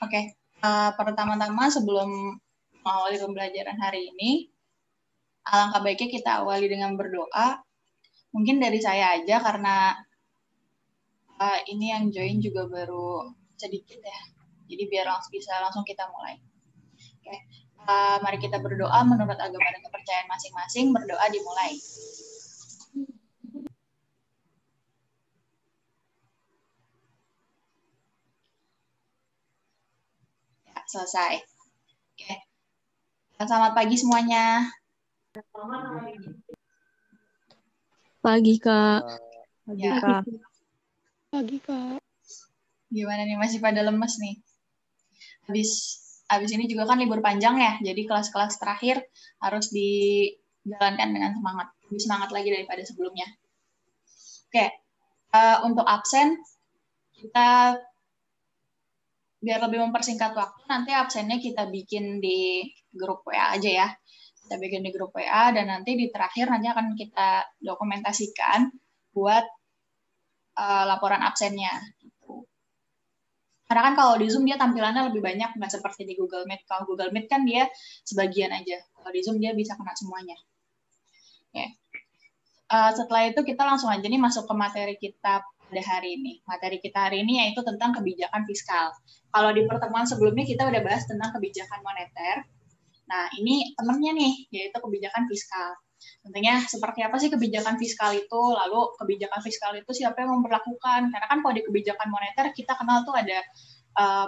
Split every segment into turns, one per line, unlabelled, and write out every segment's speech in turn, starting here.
Oke, pertama-tama sebelum mengawali pembelajaran hari ini, alangkah baiknya kita awali dengan berdoa. Mungkin dari saya aja karena ini yang join juga baru sedikit ya. Jadi biar bisa langsung kita mulai. Oke, mari kita berdoa menurut agama dan kepercayaan masing-masing. Berdoa dimulai. Ya, selesai. Oke. Selamat pagi semuanya.
Pagi, Kak.
Pagi, ya.
Kak. Pagi, Kak.
Gimana nih, masih pada lemes nih? Habis ini juga kan libur panjang ya, jadi kelas-kelas terakhir harus dijalankan dengan semangat. Lebih semangat lagi daripada sebelumnya. Oke, untuk absen, kita biar lebih mempersingkat waktu, nanti absennya kita bikin di grup WA aja ya. Kita bikin di grup WA, dan nanti di terakhir nanti akan kita dokumentasikan buat laporan absennya. Karena kan kalau di Zoom dia tampilannya lebih banyak, nggak seperti di Google Meet. Kalau Google Meet kan dia sebagian aja. Kalau di Zoom dia bisa kena semuanya. Okay. Setelah itu kita langsung aja nih masuk ke materi kita pada hari ini. Materi kita hari ini yaitu tentang kebijakan fiskal. Kalau di pertemuan sebelumnya kita udah bahas tentang kebijakan moneter. Nah, ini temennya nih, yaitu kebijakan fiskal. Tentunya seperti apa sih kebijakan fiskal itu, lalu kebijakan fiskal itu siapa yang memperlakukan, karena kan kalau di kebijakan moneter kita kenal tuh ada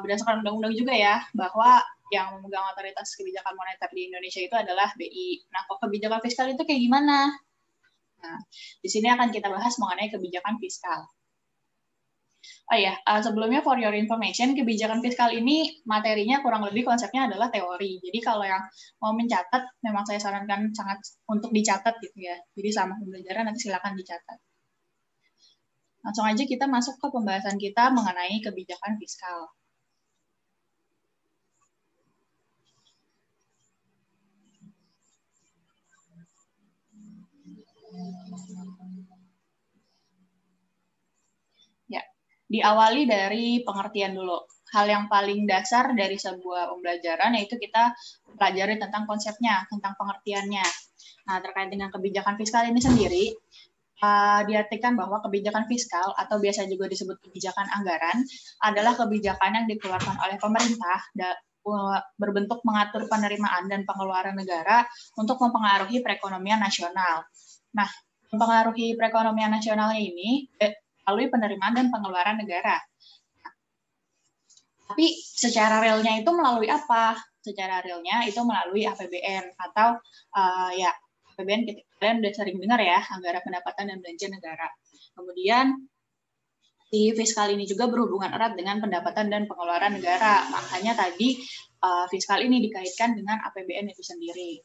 berdasarkan undang-undang juga ya, bahwa yang memegang otoritas kebijakan moneter di Indonesia itu adalah BI. Nah, kok kebijakan fiskal itu kayak gimana? Nah, di sini akan kita bahas mengenai kebijakan fiskal. Oh ya, sebelumnya for your information, kebijakan fiskal ini materinya kurang lebih konsepnya adalah teori. Jadi kalau yang mau mencatat, memang saya sarankan sangat untuk dicatat gitu ya. Jadi selama pembelajaran nanti silakan dicatat. Langsung aja kita masuk ke pembahasan kita mengenai kebijakan fiskal. Ya, diawali dari pengertian dulu. Hal yang paling dasar dari sebuah pembelajaran yaitu kita pelajari tentang konsepnya, tentang pengertiannya. Nah, terkait dengan kebijakan fiskal ini sendiri, diartikan bahwa kebijakan fiskal atau biasa juga disebut kebijakan anggaran adalah kebijakan yang dikeluarkan oleh pemerintah berbentuk mengatur penerimaan dan pengeluaran negara untuk mempengaruhi perekonomian nasional. Nah, mempengaruhi perekonomian nasional ini melalui penerimaan dan pengeluaran negara. Tapi secara realnya itu melalui apa? Secara realnya itu melalui APBN atau ya APBN kalian udah sering dengar ya, anggaran pendapatan dan belanja negara. Kemudian si fiskal ini juga berhubungan erat dengan pendapatan dan pengeluaran negara. Makanya tadi fiskal ini dikaitkan dengan APBN itu sendiri.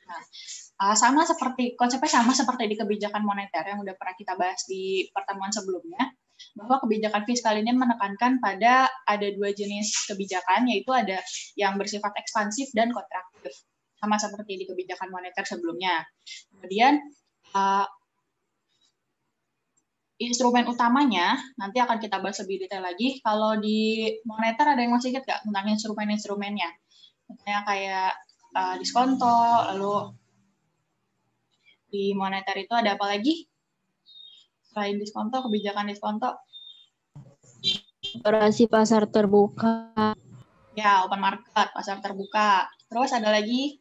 Nah, sama seperti konsepnya sama seperti di kebijakan moneter yang udah pernah kita bahas di pertemuan sebelumnya, bahwa kebijakan fiskal ini menekankan pada ada dua jenis kebijakan, yaitu ada yang bersifat ekspansif dan kontraktif, sama seperti di kebijakan moneter sebelumnya. Kemudian instrumen utamanya nanti akan kita bahas lebih detail lagi. Kalau di moneter ada yang masih ingat nggak tentang instrumen-instrumennya? Misalnya kayak diskonto, lalu di moneter itu ada apa lagi? Selain diskonto, kebijakan diskonto?
Operasi pasar terbuka.
Ya, open market, pasar terbuka. Terus ada lagi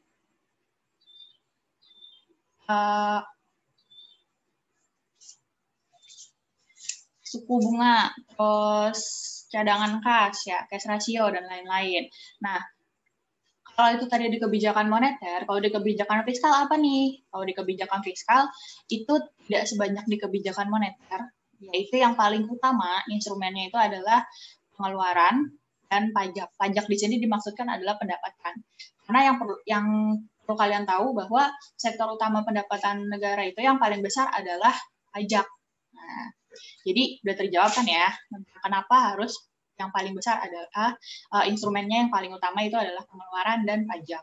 suku bunga, terus cadangan kas, ya, cash ratio, dan lain-lain. Nah, kalau itu tadi di kebijakan moneter, kalau di kebijakan fiskal apa nih? Kalau di kebijakan fiskal, itu tidak sebanyak di kebijakan moneter, yaitu yang paling utama, instrumennya itu adalah pengeluaran dan pajak. Pajak di sini dimaksudkan adalah pendapatan. Karena yang perlu kalian tahu bahwa sektor utama pendapatan negara itu yang paling besar adalah pajak. Nah, jadi udah terjawab kan ya, kenapa harus yang paling besar adalah instrumennya yang paling utama itu adalah pengeluaran dan pajak.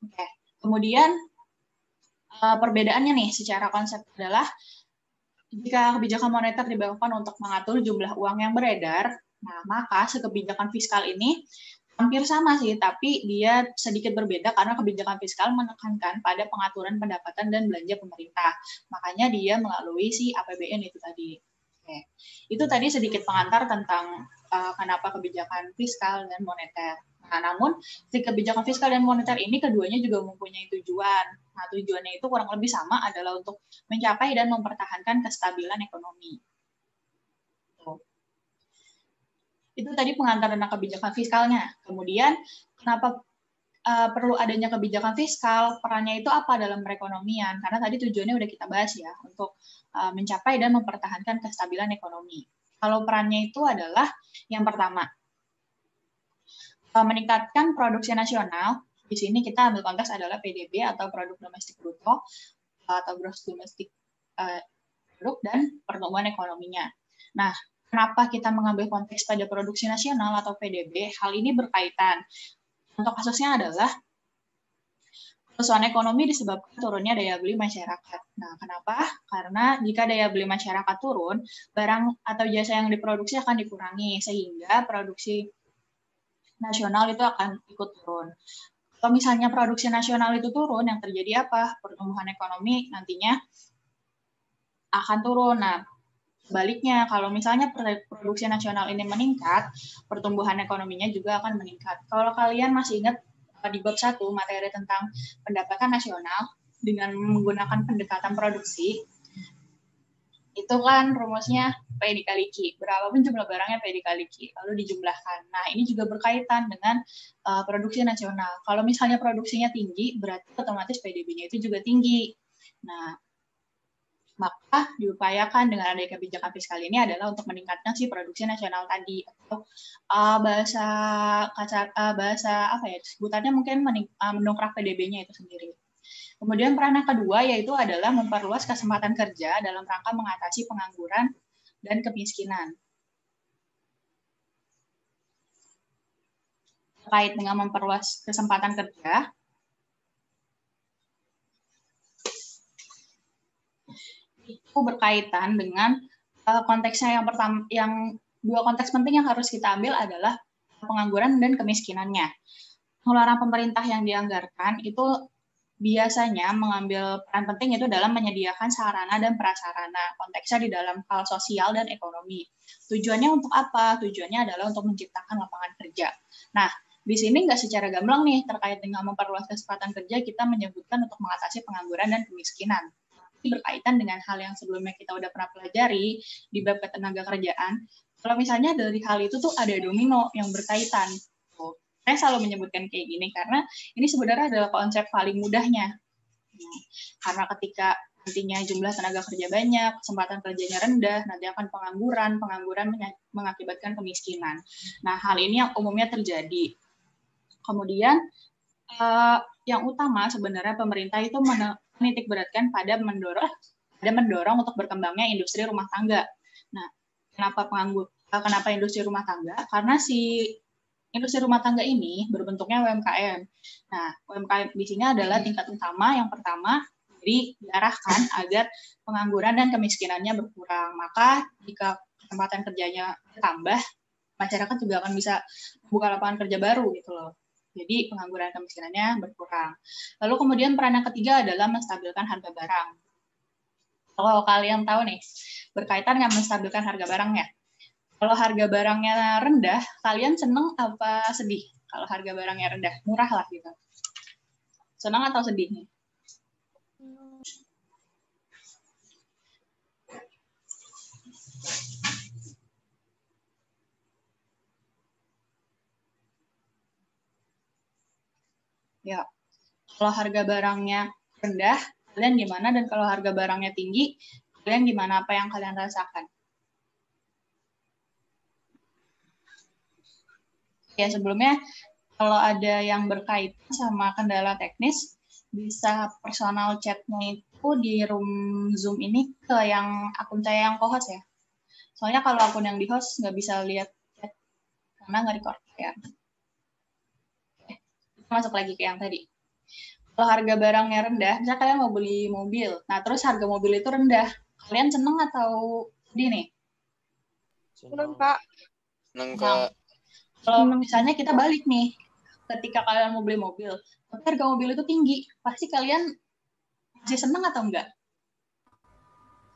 Oke. Kemudian perbedaannya nih secara konsep adalah jika kebijakan moneter diberlakukan untuk mengatur jumlah uang yang beredar, nah maka kebijakan fiskal ini hampir sama sih, tapi dia sedikit berbeda karena kebijakan fiskal menekankan pada pengaturan pendapatan dan belanja pemerintah. Makanya dia melalui si APBN itu tadi. Oke. Itu tadi sedikit pengantar tentang kenapa kebijakan fiskal dan moneter. Nah, namun si kebijakan fiskal dan moneter ini keduanya juga mempunyai tujuan. Nah, tujuannya itu kurang lebih sama, adalah untuk mencapai dan mempertahankan kestabilan ekonomi. Itu tadi pengantar tentang kebijakan fiskalnya. Kemudian, kenapa perlu adanya kebijakan fiskal? Perannya itu apa dalam perekonomian? Karena tadi tujuannya udah kita bahas ya, untuk mencapai dan mempertahankan kestabilan ekonomi. Kalau perannya itu adalah yang pertama, meningkatkan produksi nasional. Di sini kita ambil konteks adalah PDB atau produk domestik bruto atau gross domestic produk dan pertumbuhan ekonominya. Nah, kenapa kita mengambil konteks pada produksi nasional atau PDB? Hal ini berkaitan. Contoh kasusnya adalah kerusuhan ekonomi disebabkan turunnya daya beli masyarakat. Nah, kenapa? Karena jika daya beli masyarakat turun, barang atau jasa yang diproduksi akan dikurangi, sehingga produksi nasional itu akan ikut turun. Kalau misalnya produksi nasional itu turun, yang terjadi apa? Pertumbuhan ekonomi nantinya akan turun. Nah, sebaliknya, kalau misalnya produksi nasional ini meningkat, pertumbuhan ekonominya juga akan meningkat. Kalau kalian masih ingat di bab 1, materi tentang pendapatan nasional, dengan menggunakan pendekatan produksi, itu kan rumusnya P dikali Q. Berapapun jumlah barangnya P dikali Q, lalu dijumlahkan. Nah, ini juga berkaitan dengan produksi nasional. Kalau misalnya produksinya tinggi, berarti otomatis PDB-nya itu juga tinggi. Nah, maka diupayakan dengan adanya kebijakan fiskal ini adalah untuk meningkatkan si produksi nasional tadi, atau bahasa apa ya, sebutannya mungkin mendongkrak PDB-nya itu sendiri. Kemudian peran yang kedua yaitu adalah memperluas kesempatan kerja dalam rangka mengatasi pengangguran dan kemiskinan. Terkait dengan memperluas kesempatan kerja, itu berkaitan dengan konteksnya yang pertama, yang dua konteks penting yang harus kita ambil adalah pengangguran dan kemiskinannya. Pengeluaran pemerintah yang dianggarkan itu biasanya mengambil peran penting itu dalam menyediakan sarana dan prasarana, konteksnya di dalam hal sosial dan ekonomi. Tujuannya untuk apa? Tujuannya adalah untuk menciptakan lapangan kerja. Nah, di sini nggak secara gamblang nih, terkait dengan memperluas kesempatan kerja, kita menyebutkan untuk mengatasi pengangguran dan kemiskinan. Ini berkaitan dengan hal yang sebelumnya kita udah pernah pelajari di bab ketenaga kerjaan. Kalau misalnya dari hal itu tuh ada domino yang berkaitan. Saya selalu menyebutkan kayak gini karena ini sebenarnya adalah konsep paling mudahnya. Karena ketika nantinya jumlah tenaga kerja banyak, kesempatan kerjanya rendah, nanti akan pengangguran mengakibatkan kemiskinan. Nah, hal ini yang umumnya terjadi. Kemudian yang utama sebenarnya pemerintah itu menitik beratkan pada mendorong untuk berkembangnya industri rumah tangga. Nah, kenapa industri rumah tangga? Karena si industri rumah tangga ini berbentuknya UMKM. Nah, UMKM di sini adalah tingkat utama yang pertama, jadi diarahkan agar pengangguran dan kemiskinannya berkurang. Maka jika kesempatan kerjanya bertambah, masyarakat juga akan bisa buka lapangan kerja baru gitu loh. Jadi pengangguran dan kemiskinannya berkurang. Lalu kemudian peran yang ketiga adalah menstabilkan harga barang. Kalau kalian tahu nih, berkaitan dengan menstabilkan harga barangnya. Kalau harga barangnya rendah, kalian seneng apa sedih? Kalau harga barangnya rendah, murah lah gitu. Senang atau sedih nih? Ya, kalau harga barangnya rendah, kalian gimana? Dan kalau harga barangnya tinggi, kalian gimana? Apa yang kalian rasakan? Ya, sebelumnya kalau ada yang berkaitan sama kendala teknis, bisa personal chat-nya itu di room Zoom ini ke yang akun saya yang co-host ya. Soalnya kalau akun yang di-host nggak bisa lihat chat karena nggak record ya. Kita masuk lagi ke yang tadi. Kalau harga barangnya rendah, misalnya kalian mau beli mobil, nah terus harga mobil itu rendah, kalian seneng atau sedih nih?
Seneng, Kak. Seneng, Kak.
Kalau misalnya kita balik nih, ketika kalian mau beli mobil, tapi harga mobil itu tinggi, pasti kalian masih seneng atau enggak?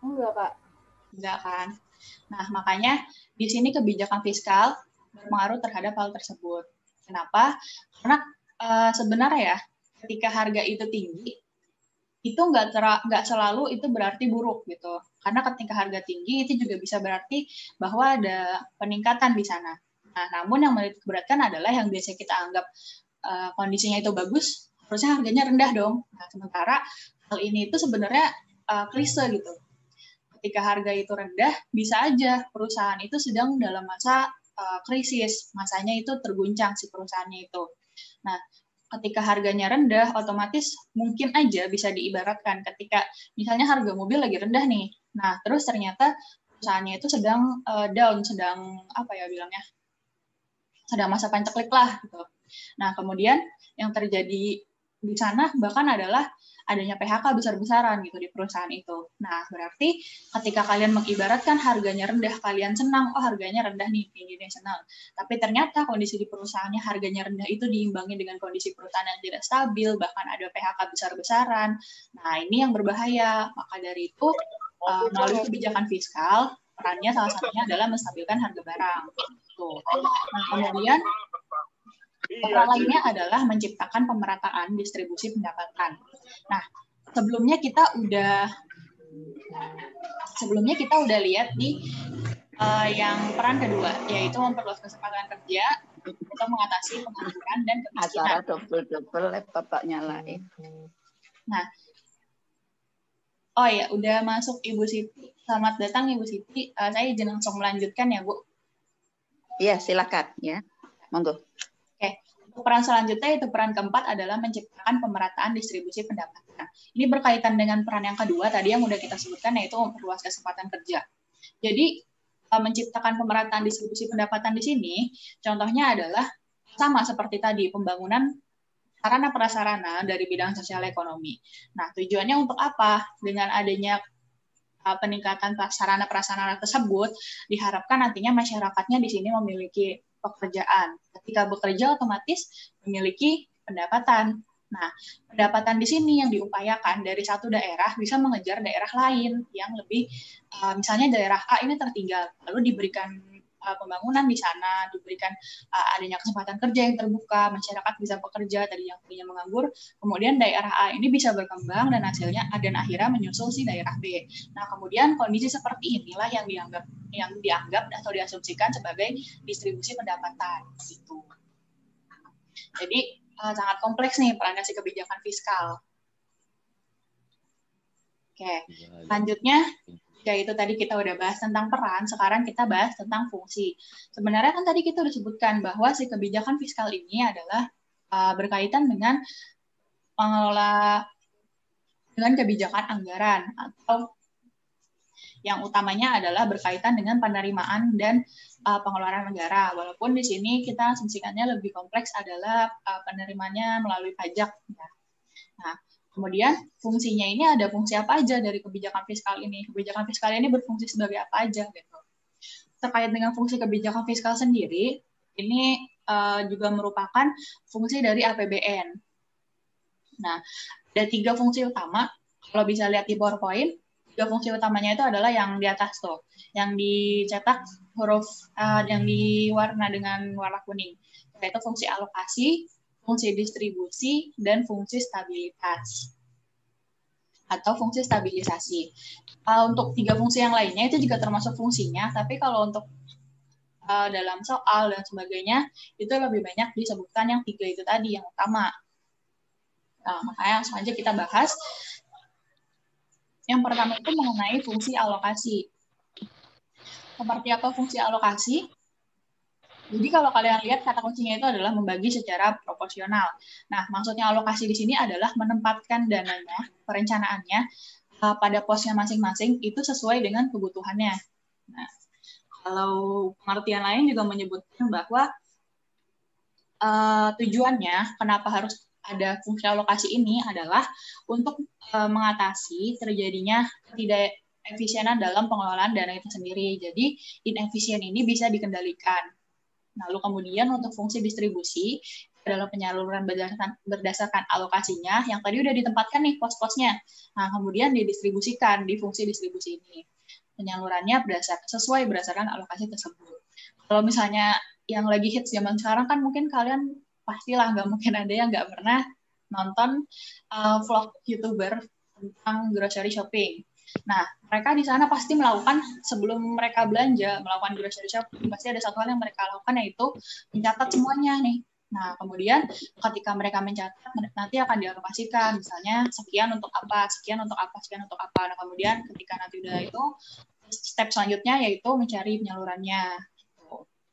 Enggak, Kak.
Enggak kan? Nah, makanya di sini kebijakan fiskal berpengaruh terhadap hal tersebut. Kenapa? Karena sebenarnya ya, ketika harga itu tinggi, itu nggak selalu itu berarti buruk gitu. Karena ketika harga tinggi itu juga bisa berarti bahwa ada peningkatan di sana. Nah, namun yang menitikberatkan adalah yang biasa kita anggap kondisinya itu bagus, harusnya harganya rendah dong. Nah, sementara hal ini itu sebenarnya klise gitu. Ketika harga itu rendah, bisa aja perusahaan itu sedang dalam masa krisis, masanya itu terguncang si perusahaannya itu. Nah, ketika harganya rendah, otomatis mungkin aja bisa diibaratkan ketika misalnya harga mobil lagi rendah nih. Nah, terus ternyata perusahaannya itu sedang down, sedang apa ya bilangnya, sedang masa panceklik lah gitu. Nah, kemudian yang terjadi di sana bahkan adalah adanya PHK besar-besaran gitu di perusahaan itu. Nah, berarti ketika kalian mengibaratkan harganya rendah, kalian senang, oh harganya rendah nih, ini senang. Tapi ternyata kondisi di perusahaannya harganya rendah itu diimbangi dengan kondisi perusahaan yang tidak stabil, bahkan ada PHK besar-besaran. Nah, ini yang berbahaya. Maka dari itu, melalui kebijakan fiskal, perannya salah satunya adalah menstabilkan harga barang. Tuh. Nah, kemudian peran lainnya adalah menciptakan pemerataan distribusi pendapatan. Nah, sebelumnya kita udah lihat di yang peran kedua, yaitu memperluas kesempatan kerja untuk mengatasi pengangguran dan kemiskinan.
Acara double-double laptop tak nyalain.
Nah, oh ya, udah masuk Ibu Siti. Selamat datang Ibu Siti. Saya izin langsung melanjutkan ya, Bu.
Iya, silakan ya. Monggo.
Oke. Peran selanjutnya itu peran keempat adalah menciptakan pemerataan distribusi pendapatan. Ini berkaitan dengan peran yang kedua tadi yang udah kita sebutkan, yaitu memperluas kesempatan kerja. Jadi menciptakan pemerataan distribusi pendapatan di sini, contohnya adalah sama seperti tadi, pembangunan sarana prasarana dari bidang sosial ekonomi. Nah, tujuannya untuk apa? Dengan adanya peningkatan sarana prasarana tersebut, diharapkan nantinya masyarakatnya di sini memiliki pekerjaan. Ketika bekerja otomatis memiliki pendapatan. Nah, pendapatan di sini yang diupayakan dari satu daerah bisa mengejar daerah lain yang lebih, misalnya daerah A ini tertinggal, lalu diberikan pembangunan di sana, diberikan adanya kesempatan kerja yang terbuka, masyarakat bisa bekerja tadi yang tadinya menganggur, kemudian daerah A ini bisa berkembang dan hasilnya dan akhirnya menyusul si daerah B. Nah, kemudian kondisi seperti inilah yang dianggap atau diasumsikan sebagai distribusi pendapatan gitu. Jadi sangat kompleks nih perannya si kebijakan fiskal. Oke, selanjutnya yaitu tadi kita udah bahas tentang peran, sekarang kita bahas tentang fungsi. Sebenarnya kan tadi kita udah sebutkan bahwa si kebijakan fiskal ini adalah berkaitan dengan mengelola dengan kebijakan anggaran atau yang utamanya adalah berkaitan dengan penerimaan dan pengeluaran negara. Walaupun di sini kita asumsikannya lebih kompleks adalah penerimanya melalui pajak. Nah, kemudian fungsinya ini ada fungsi apa aja dari kebijakan fiskal ini? Kebijakan fiskal ini berfungsi sebagai apa aja gitu. Terkait dengan fungsi kebijakan fiskal sendiri, ini juga merupakan fungsi dari APBN. Nah, ada 3 fungsi utama. Kalau bisa lihat di PowerPoint, 3 fungsi utamanya itu adalah yang di atas tuh, yang dicetak huruf yang diwarna dengan warna kuning, yaitu fungsi alokasi, fungsi distribusi, dan fungsi stabilitas atau fungsi stabilisasi. Untuk 3 fungsi yang lainnya itu juga termasuk fungsinya, tapi kalau untuk dalam soal dan sebagainya itu lebih banyak disebutkan yang 3 itu tadi yang utama. Nah, makanya langsung aja kita bahas. Yang pertama itu mengenai fungsi alokasi. Seperti apa fungsi alokasi? Jadi kalau kalian lihat kata kuncinya itu adalah membagi secara proporsional. Nah, maksudnya alokasi di sini adalah menempatkan dananya, perencanaannya pada posnya masing-masing itu sesuai dengan kebutuhannya. Nah, kalau pengertian lain juga menyebutkan bahwa tujuannya kenapa harus ada fungsi alokasi ini adalah untuk mengatasi terjadinya ketidakefisienan dalam pengelolaan dana itu sendiri. Jadi, inefisien ini bisa dikendalikan. Lalu kemudian untuk fungsi distribusi adalah penyaluran berdasarkan alokasinya yang tadi udah ditempatkan nih pos-posnya. Nah, kemudian didistribusikan di fungsi distribusi ini. Penyalurannya sesuai berdasarkan alokasi tersebut. Kalau misalnya yang lagi hits zaman sekarang kan mungkin kalian pastilah nggak mungkin ada yang nggak pernah nonton vlog YouTuber tentang grocery shopping. Nah, mereka di sana pasti melakukan, sebelum mereka belanja, melakukan grocery shopping, pasti ada satu hal yang mereka lakukan, yaitu mencatat semuanya nih. Nah, kemudian ketika mereka mencatat, nanti akan dialokasikan, misalnya sekian untuk apa, sekian untuk apa, sekian untuk apa. Nah, kemudian ketika nanti udah itu, step selanjutnya yaitu mencari penyalurannya.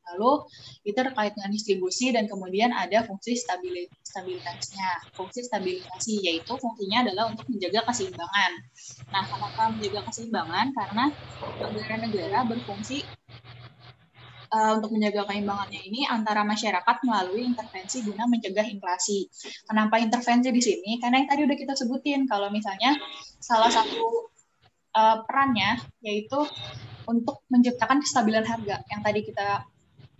Lalu itu terkait dengan distribusi dan kemudian ada fungsi stabilitasnya. Fungsi stabilisasi yaitu fungsinya adalah untuk menjaga keseimbangan. Nah, kenapa menjaga keseimbangan? Karena anggaran negara berfungsi untuk menjaga keseimbangannya ini antara masyarakat melalui intervensi guna mencegah inflasi. Kenapa intervensi di sini? Karena yang tadi udah kita sebutin, kalau misalnya salah satu perannya yaitu untuk menciptakan kestabilan harga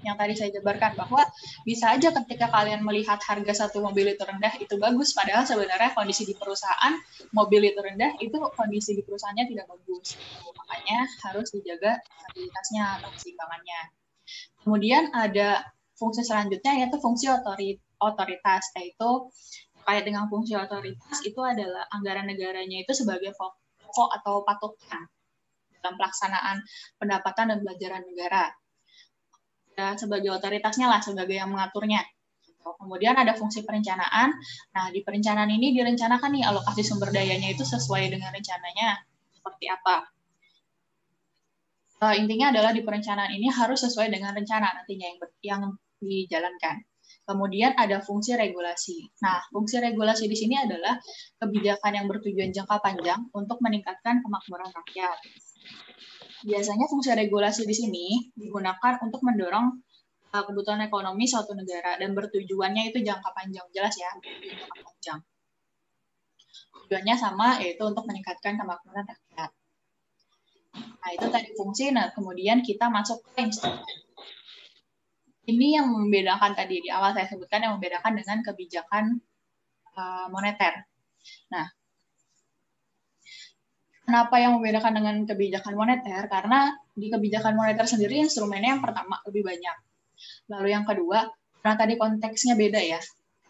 yang tadi saya jabarkan, bahwa bisa aja ketika kalian melihat harga satu mobil itu rendah itu bagus, padahal sebenarnya kondisi di perusahaan mobil itu rendah itu kondisi di perusahaannya tidak bagus. Makanya harus dijaga stabilitasnya atau keseimbangannya. Kemudian ada fungsi selanjutnya yaitu fungsi otoritas, yaitu terkait dengan fungsi otoritas itu adalah anggaran negaranya itu sebagai pokok atau patokan dalam pelaksanaan pendapatan dan pelajaran negara. Sebagai otoritasnya lah, sebagai yang mengaturnya. Kemudian ada fungsi perencanaan. Nah, di perencanaan ini direncanakan nih alokasi sumber dayanya itu sesuai dengan rencananya seperti apa. Intinya adalah di perencanaan ini harus sesuai dengan rencana nantinya yang dijalankan. Kemudian ada fungsi regulasi. Nah, fungsi regulasi di sini adalah kebijakan yang bertujuan jangka panjang untuk meningkatkan kemakmuran rakyat. Biasanya fungsi regulasi di sini digunakan untuk mendorong kebutuhan ekonomi suatu negara dan bertujuannya itu jangka panjang, jelas ya, jangka panjang. Tujuannya sama, yaitu untuk meningkatkan kemakmuran rakyat. Nah, itu tadi fungsi. Nah, kemudian kita masuk ke instrumen. Ini yang membedakan tadi di awal saya sebutkan, yang membedakan dengan kebijakan moneter. Nah, kenapa yang membedakan dengan kebijakan moneter? Karena di kebijakan moneter sendiri instrumennya yang pertama lebih banyak. Lalu yang kedua, karena tadi konteksnya beda ya.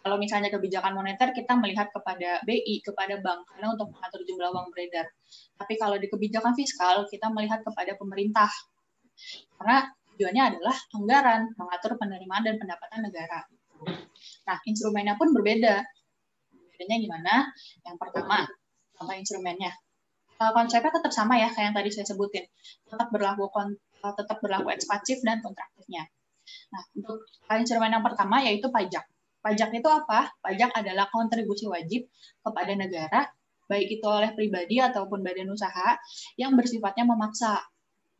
Kalau misalnya kebijakan moneter kita melihat kepada BI, kepada bank, karena untuk mengatur jumlah uang beredar. Tapi kalau di kebijakan fiskal kita melihat kepada pemerintah. Karena tujuannya adalah anggaran, mengatur penerimaan dan pendapatan negara. Nah, instrumennya pun berbeda. Bedanya gimana? Yang pertama, contoh instrumennya. Konsepnya tetap sama ya, kayak yang tadi saya sebutin. Tetap berlaku ekspansif dan kontraktifnya. Nah, untuk instrumen yang pertama yaitu pajak. Pajak itu apa? Pajak adalah kontribusi wajib kepada negara, baik itu oleh pribadi ataupun badan usaha, yang bersifatnya memaksa.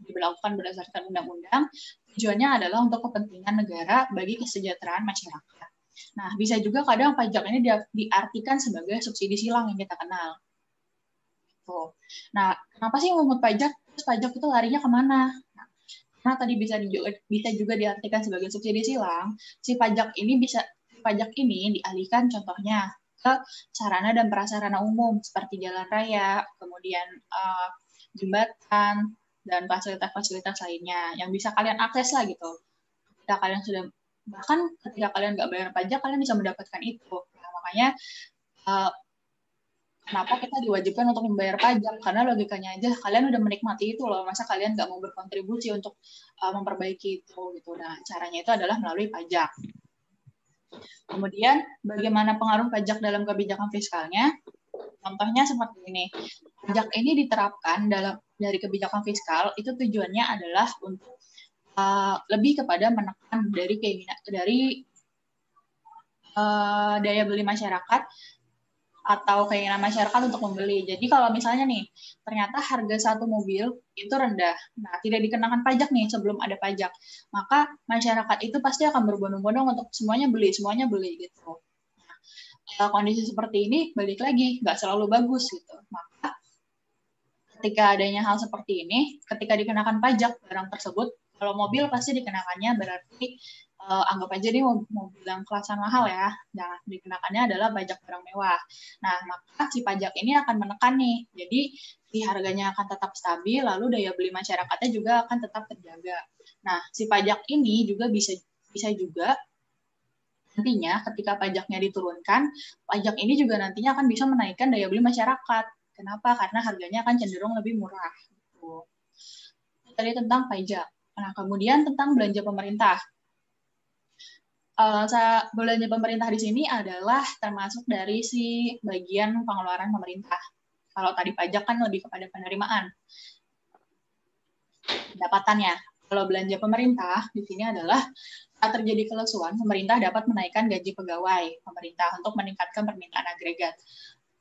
Diberlakukan berdasarkan undang-undang, tujuannya adalah untuk kepentingan negara bagi kesejahteraan masyarakat. Nah, bisa juga kadang pajak ini diartikan sebagai subsidi silang yang kita kenal. Nah, kenapa sih memungut pajak? Terus pajak itu larinya kemana? Nah, karena tadi bisa juga diartikan sebagai subsidi silang, pajak ini dialihkan contohnya ke sarana dan prasarana umum seperti jalan raya, kemudian jembatan dan fasilitas-fasilitas lainnya yang bisa kalian akses lah gitu. Bahkan ketika kalian nggak bayar pajak, kalian bisa mendapatkan itu. Nah, makanya kenapa kita diwajibkan untuk membayar pajak? Karena logikanya aja kalian udah menikmati itu loh, masa kalian nggak mau berkontribusi untuk memperbaiki itu gitu. Nah, caranya itu adalah melalui pajak. Kemudian, bagaimana pengaruh pajak dalam kebijakan fiskalnya? Contohnya seperti ini. Pajak ini diterapkan dari kebijakan fiskal, itu tujuannya adalah untuk lebih kepada menekan dari daya beli masyarakat atau keinginan masyarakat untuk membeli. Jadi kalau misalnya nih, ternyata harga satu mobil itu rendah, nah tidak dikenakan pajak nih sebelum ada pajak, maka masyarakat itu pasti akan berbondong-bondong untuk semuanya beli gitu. Nah, kondisi seperti ini balik lagi nggak selalu bagus gitu. Maka ketika adanya hal seperti ini, ketika dikenakan pajak barang tersebut, kalau mobil pasti dikenakannya berarti anggap aja nih mobil yang kelasan mahal ya, nah dikenakannya adalah pajak barang mewah. Nah, maka si pajak ini akan menekan nih, jadi si harganya akan tetap stabil, lalu daya beli masyarakatnya juga akan tetap terjaga. Nah, si pajak ini juga bisa juga nantinya ketika pajaknya diturunkan, pajak ini juga nantinya akan bisa menaikkan daya beli masyarakat. Kenapa? Karena harganya akan cenderung lebih murah. Gitu. Tadi tentang pajak. Nah, kemudian tentang belanja pemerintah. Belanja pemerintah di sini adalah termasuk dari si bagian pengeluaran pemerintah. Kalau tadi pajak kan lebih kepada penerimaan pendapatannya. Kalau belanja pemerintah di sini adalah saat terjadi kelesuan, pemerintah dapat menaikkan gaji pegawai pemerintah untuk meningkatkan permintaan agregat.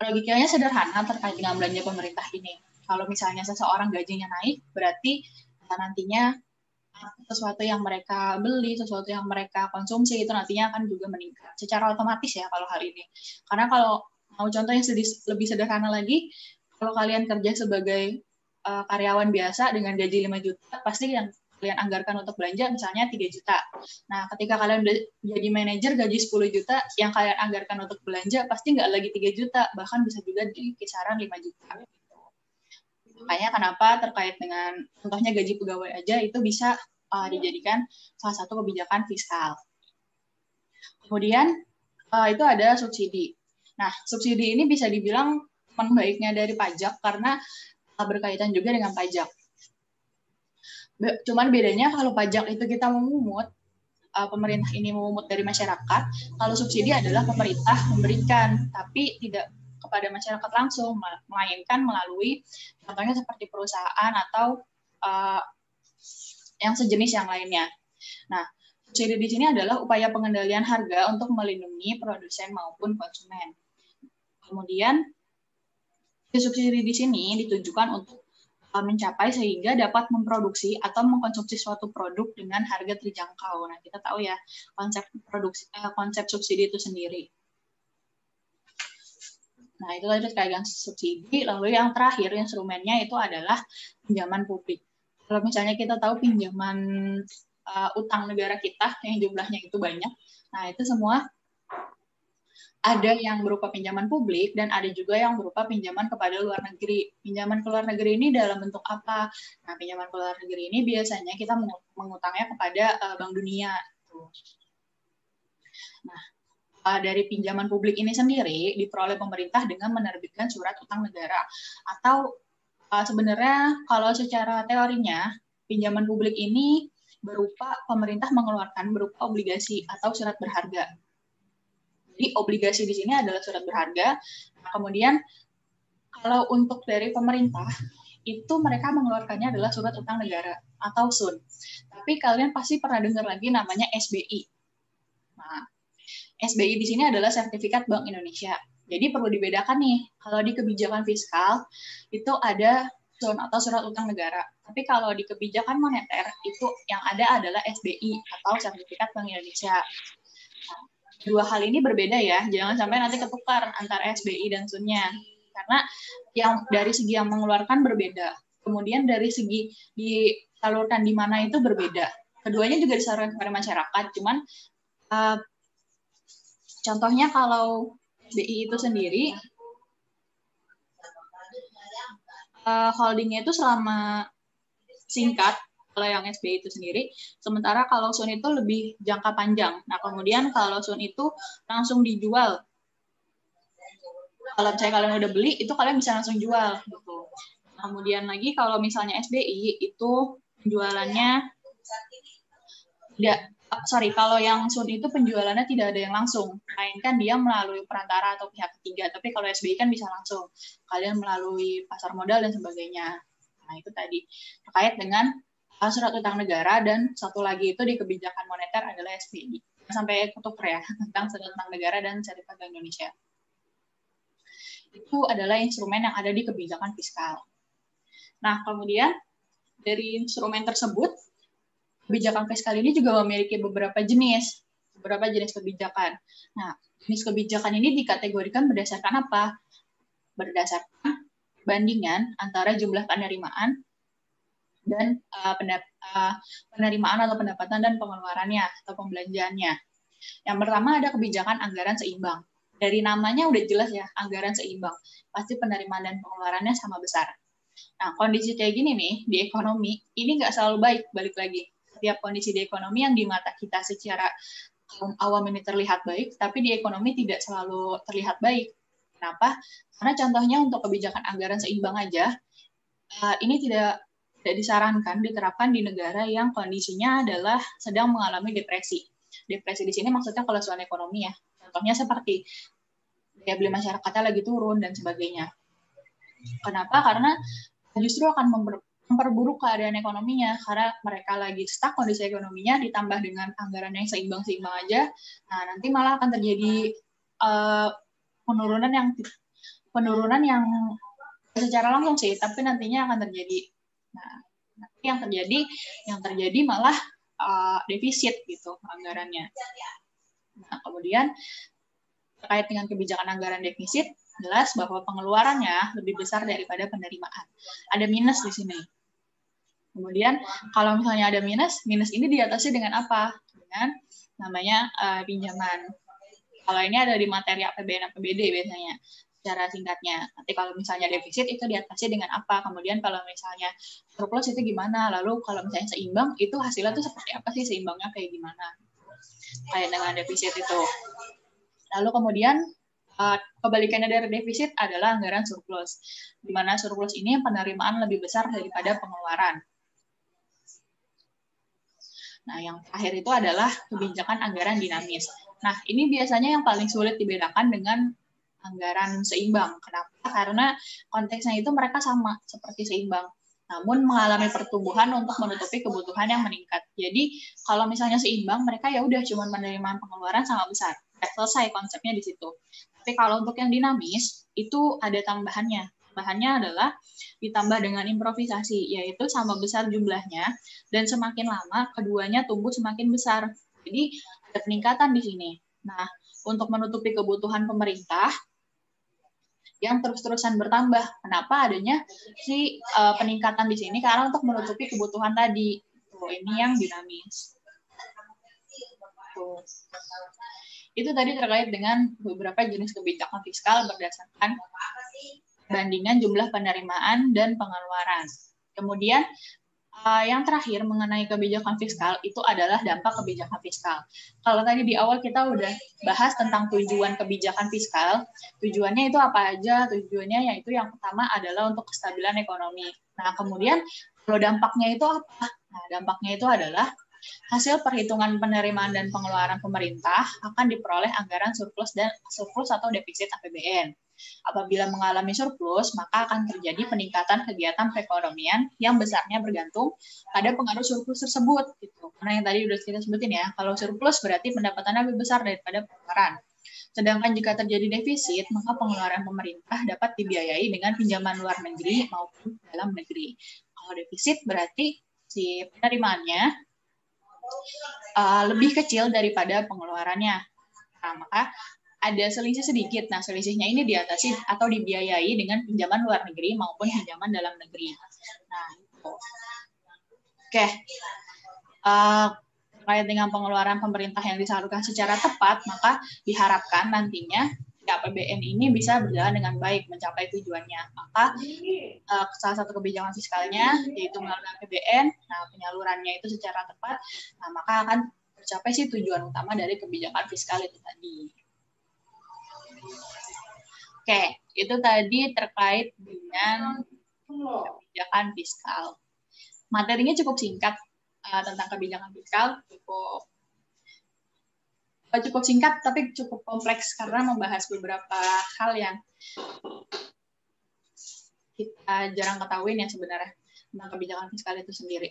Logikanya sederhana terkait dengan belanja pemerintah ini. Kalau misalnya seseorang gajinya naik, berarti nantinya sesuatu yang mereka beli, sesuatu yang mereka konsumsi itu nantinya akan juga meningkat secara otomatis ya kalau hal ini. Karena kalau mau contoh yang lebih sederhana lagi, kalau kalian kerja sebagai karyawan biasa dengan gaji 5 juta, pasti yang kalian anggarkan untuk belanja misalnya 3 juta. Nah, ketika kalian jadi manajer gaji 10 juta, yang kalian anggarkan untuk belanja pasti nggak lagi 3 juta, bahkan bisa juga di kisaran 5 juta. Makanya kenapa terkait dengan contohnya gaji pegawai aja itu bisa dijadikan salah satu kebijakan fiskal. Kemudian itu ada subsidi. Nah, subsidi ini bisa dibilang teman baiknya dari pajak karena berkaitan juga dengan pajak. Cuman bedanya kalau pajak itu kita memungut, pemerintah ini memungut dari masyarakat, kalau subsidi adalah pemerintah memberikan, tapi tidak kepada masyarakat langsung, melainkan melalui contohnya seperti perusahaan atau yang sejenis yang lainnya. Nah, subsidi di sini adalah upaya pengendalian harga untuk melindungi produsen maupun konsumen. Kemudian, subsidi di sini ditujukan untuk mencapai sehingga dapat memproduksi atau mengkonsumsi suatu produk dengan harga terjangkau. Nah, kita tahu ya konsep subsidi itu sendiri. Nah, itu tadi terkait dengan subsidi. Lalu yang terakhir instrumennya itu adalah pinjaman publik. Kalau misalnya kita tahu pinjaman utang negara kita yang jumlahnya itu banyak, nah itu semua ada yang berupa pinjaman publik dan ada juga yang berupa pinjaman kepada luar negeri. Pinjaman ke luar negeri ini dalam bentuk apa? Nah, pinjaman ke luar negeri ini biasanya kita mengutangnya kepada Bank Dunia. Nah, dari pinjaman publik ini sendiri diperoleh pemerintah dengan menerbitkan surat utang negara atau sebenarnya kalau secara teorinya pinjaman publik ini berupa pemerintah mengeluarkan berupa obligasi atau surat berharga. Jadi obligasi di sini adalah surat berharga. Nah, kemudian kalau untuk dari pemerintah itu mereka mengeluarkannya adalah surat utang negara atau SUN. Tapi kalian pasti pernah dengar lagi namanya SBI. Nah, SBI di sini adalah sertifikat Bank Indonesia. Jadi perlu dibedakan nih, kalau di kebijakan fiskal itu ada SUN atau surat utang negara. Tapi kalau di kebijakan moneter itu yang ada adalah SBI atau sertifikat Bank Indonesia. Nah, dua hal ini berbeda ya, jangan sampai nanti ketukar antara SBI dan SUN-nya. Karena yang dari segi yang mengeluarkan berbeda. Kemudian dari segi disalurkan di mana itu berbeda. Keduanya juga disalurkan kepada masyarakat, cuman contohnya kalau SBI itu sendiri, holdingnya itu selama singkat, kalau yang SBI itu sendiri, sementara kalau SUN itu lebih jangka panjang. Nah, kemudian kalau SUN itu langsung dijual. Kalau misalnya kalian udah beli, itu kalian bisa langsung jual. Gitu. Kemudian lagi kalau misalnya SBI, itu penjualannya tidak kalau yang Sun itu penjualannya tidak ada yang langsung, melainkan dia melalui perantara atau pihak ketiga. Tapi kalau SBI kan bisa langsung, kalian melalui pasar modal dan sebagainya. Nah, itu tadi terkait dengan surat utang negara, dan satu lagi itu di kebijakan moneter adalah SBI. Sampai ketuker ya, tentang surat utang negara dan sertifikat Bank Indonesia. Itu adalah instrumen yang ada di kebijakan fiskal. Nah, kemudian dari instrumen tersebut, kebijakan fiskal ini juga memiliki beberapa jenis kebijakan. Nah, jenis kebijakan ini dikategorikan berdasarkan apa? Berdasarkan bandingan antara jumlah penerimaan dan penerimaan atau pendapatan dan pengeluarannya atau pembelanjaannya. Yang pertama ada kebijakan anggaran seimbang. Dari namanya udah jelas ya, anggaran seimbang. Pasti penerimaan dan pengeluarannya sama besar. Nah, kondisi kayak gini nih, di ekonomi, ini nggak selalu baik, balik lagi. Setiap kondisi di ekonomi yang di mata kita secara awam ini terlihat baik, tapi di ekonomi tidak selalu terlihat baik. Kenapa? Karena contohnya untuk kebijakan anggaran seimbang aja, ini tidak disarankan diterapkan di negara yang kondisinya adalah sedang mengalami depresi. Depresi di sini maksudnya kelesuan ekonomi ya. Contohnya seperti daya beli masyarakatnya lagi turun dan sebagainya. Kenapa? Karena justru akan memperburuk keadaan ekonominya, karena mereka lagi stuck kondisi ekonominya, ditambah dengan anggaran yang seimbang-seimbang aja, nah nanti malah akan terjadi penurunan yang secara langsung sih, tapi nantinya akan terjadi. Nah, nanti yang terjadi malah defisit gitu anggarannya. Nah, kemudian terkait dengan kebijakan anggaran defisit, jelas bahwa pengeluarannya lebih besar daripada penerimaan. Ada minus di sini. Kemudian kalau misalnya ada minus ini diatasi dengan apa? Dengan namanya pinjaman. Kalau ini ada di materi APBN APBD biasanya secara singkatnya. Nanti kalau misalnya defisit itu diatasi dengan apa? Kemudian kalau misalnya surplus itu gimana? Lalu kalau misalnya seimbang itu hasilnya tuh seperti apa sih, seimbangnya kayak gimana? Kayak dengan defisit itu. Lalu kemudian kebalikannya dari defisit adalah anggaran surplus, di mana surplus ini penerimaan lebih besar daripada pengeluaran. Nah, yang terakhir itu adalah kebijakan anggaran dinamis. Nah, ini biasanya yang paling sulit dibedakan dengan anggaran seimbang. Kenapa? Karena konteksnya itu mereka sama seperti seimbang, namun mengalami pertumbuhan untuk menutupi kebutuhan yang meningkat. Jadi, kalau misalnya seimbang, mereka ya udah cuma penerimaan pengeluaran sama besar. Selesai konsepnya di situ. Tapi kalau untuk yang dinamis, itu ada tambahannya. Tambahannya adalah ditambah dengan improvisasi, yaitu sama besar jumlahnya, dan semakin lama keduanya tumbuh semakin besar. Jadi ada peningkatan di sini. Nah, untuk menutupi kebutuhan pemerintah yang terus-terusan bertambah. Kenapa adanya peningkatan di sini? Karena untuk menutupi kebutuhan tadi. Ini yang dinamis. Itu tadi terkait dengan beberapa jenis kebijakan fiskal berdasarkan bandingan jumlah penerimaan dan pengeluaran. Kemudian yang terakhir mengenai kebijakan fiskal itu adalah dampak kebijakan fiskal. Kalau tadi di awal kita udah bahas tentang tujuan kebijakan fiskal, tujuannya itu apa aja? Tujuannya yaitu yang pertama adalah untuk kestabilan ekonomi. Nah, kemudian kalau dampaknya itu apa? Nah, dampaknya itu adalah hasil perhitungan penerimaan dan pengeluaran pemerintah akan diperoleh anggaran surplus atau defisit APBN. Apabila mengalami surplus, maka akan terjadi peningkatan kegiatan perekonomian yang besarnya bergantung pada pengaruh surplus tersebut. Gitu. Karena yang tadi udah kita sebutin ya, kalau surplus berarti pendapatannya lebih besar daripada pengeluaran. Sedangkan jika terjadi defisit, maka pengeluaran pemerintah dapat dibiayai dengan pinjaman luar negeri maupun dalam negeri. Kalau defisit berarti si penerimaannya lebih kecil daripada pengeluarannya. Nah, maka ada selisih sedikit. Nah, selisihnya ini diatasi atau dibiayai dengan pinjaman luar negeri maupun pinjaman dalam negeri. Nah, itu. Oke. Terkait dengan pengeluaran pemerintah yang disalurkan secara tepat, maka diharapkan nantinya APBN ini bisa berjalan dengan baik, mencapai tujuannya. Maka salah satu kebijakan fiskalnya yaitu melalui APBN, nah penyalurannya itu secara tepat, nah maka akan tercapai sih tujuan utama dari kebijakan fiskal itu tadi. Oke, itu tadi terkait dengan kebijakan fiskal. Materinya cukup singkat tentang kebijakan fiskal, cukup cukup singkat tapi cukup kompleks karena membahas beberapa hal yang kita jarang ketahuin ya sebenarnya tentang kebijakan fiskal itu sendiri.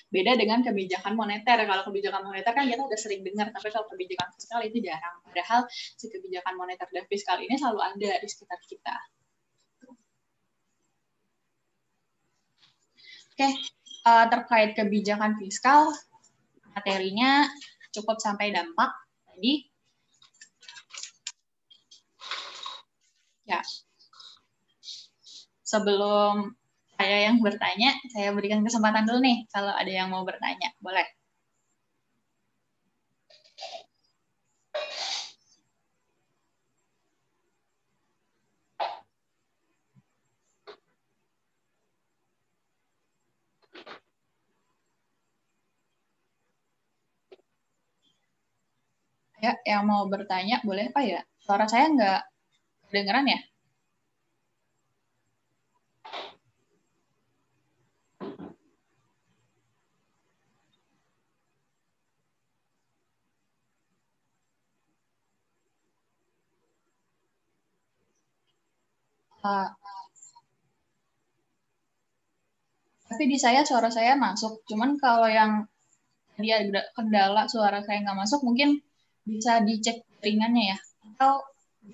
Beda dengan kebijakan moneter. Kalau kebijakan moneter kan kita udah sering dengar, tapi kalau kebijakan fiskal itu jarang. Padahal si kebijakan moneter dan fiskal ini selalu ada di sekitar kita. Oke, terkait kebijakan fiskal, materinya cukup sampai dampak tadi. Ya, sebelum saya yang bertanya, saya berikan kesempatan dulu nih, kalau ada yang mau bertanya, boleh. Ya, yang mau bertanya boleh Pak ya? Suara saya nggak kedengeran ya? Tapi di saya suara saya masuk. Cuman kalau yang dia ada kendala suara saya nggak masuk, mungkin bisa dicek jaringannya ya. Atau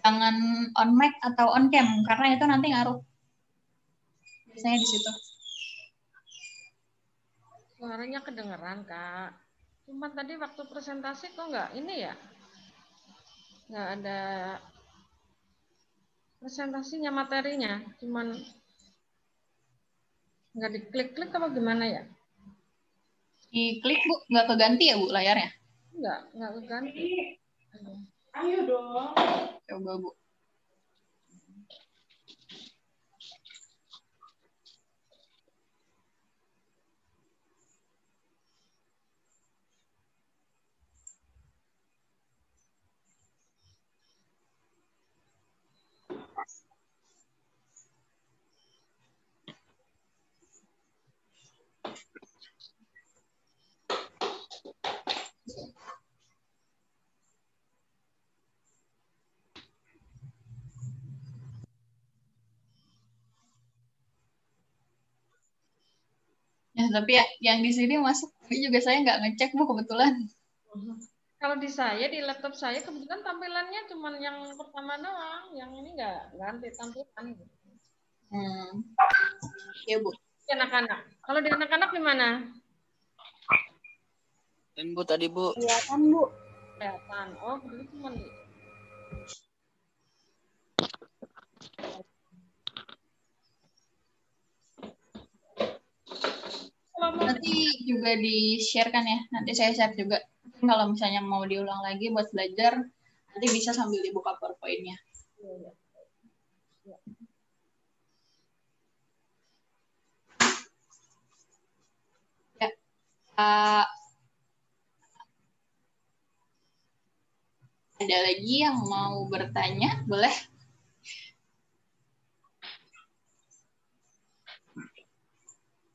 jangan on mic atau on cam, karena itu nanti ngaruh. Biasanya di situ.
Suaranya kedengeran, Kak. Cuma tadi waktu presentasi kok nggak ini ya? Nggak ada presentasinya, materinya. Cuman nggak diklik-klik apa gimana ya?
Diklik, Bu. Nggak keganti ya, Bu, layarnya?
Nggak keganti.
Ayo dong.
Coba, Bu. Ya, tapi ya, yang di sini masuk, ini juga saya nggak ngecek, Bu, kebetulan.
Kalau di saya, di laptop saya, kebetulan tampilannya cuma yang pertama doang. Yang ini nggak ganti tampilan.
Iya, Bu.
Di anak-anak. Kalau di anak-anak gimana?
Dan Bu, tadi Bu.
Kelihatan, Bu.
Kelihatan. Oh, berarti cuma di...
Nanti juga di-share-kan ya. Nanti saya share juga. Kalau misalnya mau diulang lagi buat belajar, nanti bisa sambil dibuka PowerPoint-nya. Ya. Ada lagi yang mau bertanya? Boleh?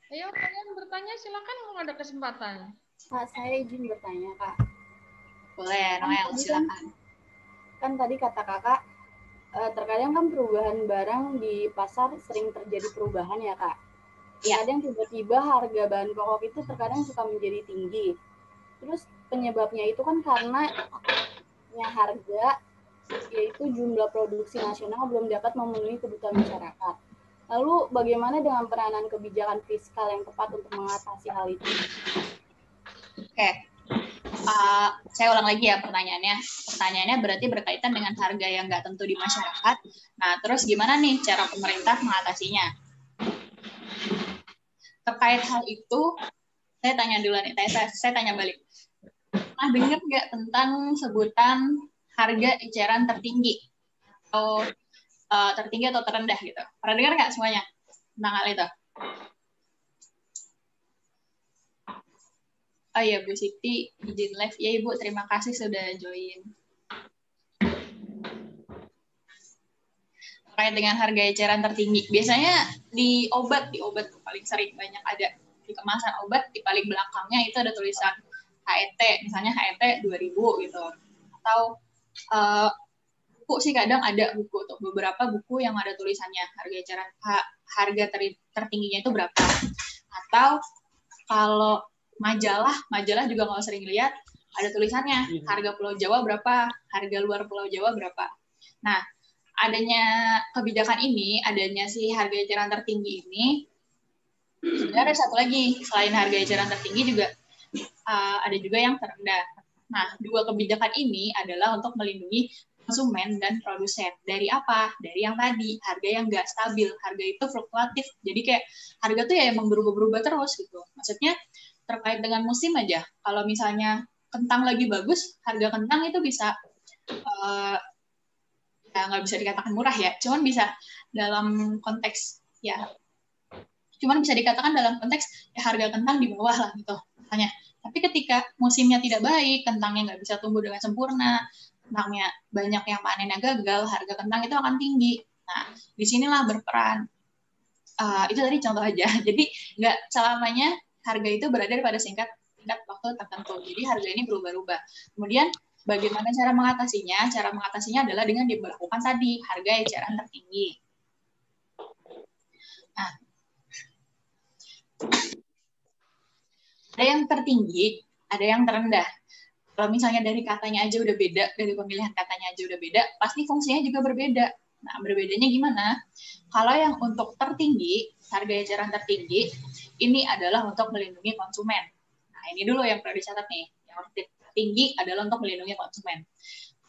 Ayo kalian bertanya, silakan kalau ada kesempatan.
Kak, saya izin bertanya, Kak.
Boleh, Noel, silakan.
Kan tadi kata Kakak, terkadang kan perubahan barang di pasar sering terjadi perubahan ya, Kak. Ya. Kadang tiba-tiba harga bahan pokok itu terkadang suka menjadi tinggi. Terus penyebabnya itu kan karena harga, yaitu jumlah produksi nasional belum dapat memenuhi kebutuhan masyarakat. Lalu bagaimana dengan peranan kebijakan fiskal yang tepat untuk mengatasi hal itu?
Oke. Saya ulang lagi ya pertanyaannya. Pertanyaannya berarti berkaitan dengan harga yang nggak tentu di masyarakat. Nah, terus gimana nih cara pemerintah mengatasinya? Terkait hal itu, saya tanya dulu nih. Saya tanya balik. Pernah dengar nggak tentang sebutan harga eceran tertinggi? Atau tertinggi atau terendah gitu? Pernah dengar nggak semuanya tentang hal itu? Oh iya, Bu Siti izin live. Ya Ibu, terima kasih sudah join. Terkait dengan harga eceran tertinggi, biasanya di obat paling sering banyak ada di kemasan obat, di paling belakangnya itu ada tulisan HET, misalnya HET 2.000 gitu. Atau buku sih kadang ada buku tuh, beberapa buku yang ada tulisannya harga tertingginya itu berapa. Atau kalau majalah juga kalau sering lihat ada tulisannya harga Pulau Jawa berapa, harga luar Pulau Jawa berapa. Nah, adanya kebijakan ini, adanya si harga eceran tertinggi ini, sebenarnya ada satu lagi, selain harga eceran tertinggi juga ada juga yang terendah. Nah, dua kebijakan ini adalah untuk melindungi konsumen dan produsen. Dari apa? Dari yang tadi, harga yang nggak stabil, harga itu fluktuatif. Jadi kayak harga tuh ya emang berubah-berubah terus gitu. Maksudnya terkait dengan musim aja. Kalau misalnya kentang lagi bagus, harga kentang itu bisa ya nggak bisa dikatakan murah ya, cuman bisa dalam konteks ya, cuman bisa dikatakan dalam konteks ya harga kentang di bawah lah gitu misalnya. Tapi ketika musimnya tidak baik, kentangnya nggak bisa tumbuh dengan sempurna, kentangnya banyak yang panennya gagal, harga kentang itu akan tinggi. Nah, disinilah berperan. Itu tadi contoh aja. Jadi nggak selamanya harga itu berada pada tingkat waktu tertentu. Jadi harga ini berubah-ubah. Kemudian bagaimana cara mengatasinya? Cara mengatasinya adalah dengan diberlakukan tadi harga eceran tertinggi. Nah, ada yang tertinggi, ada yang terendah. Kalau misalnya dari katanya aja udah beda, dari pemilihan katanya aja udah beda, pasti fungsinya juga berbeda. Nah, berbedanya gimana? Kalau yang untuk tertinggi, harga eceran tertinggi, ini adalah untuk melindungi konsumen. Nah, ini dulu yang perlu dicatat nih. Yang tertinggi adalah untuk melindungi konsumen.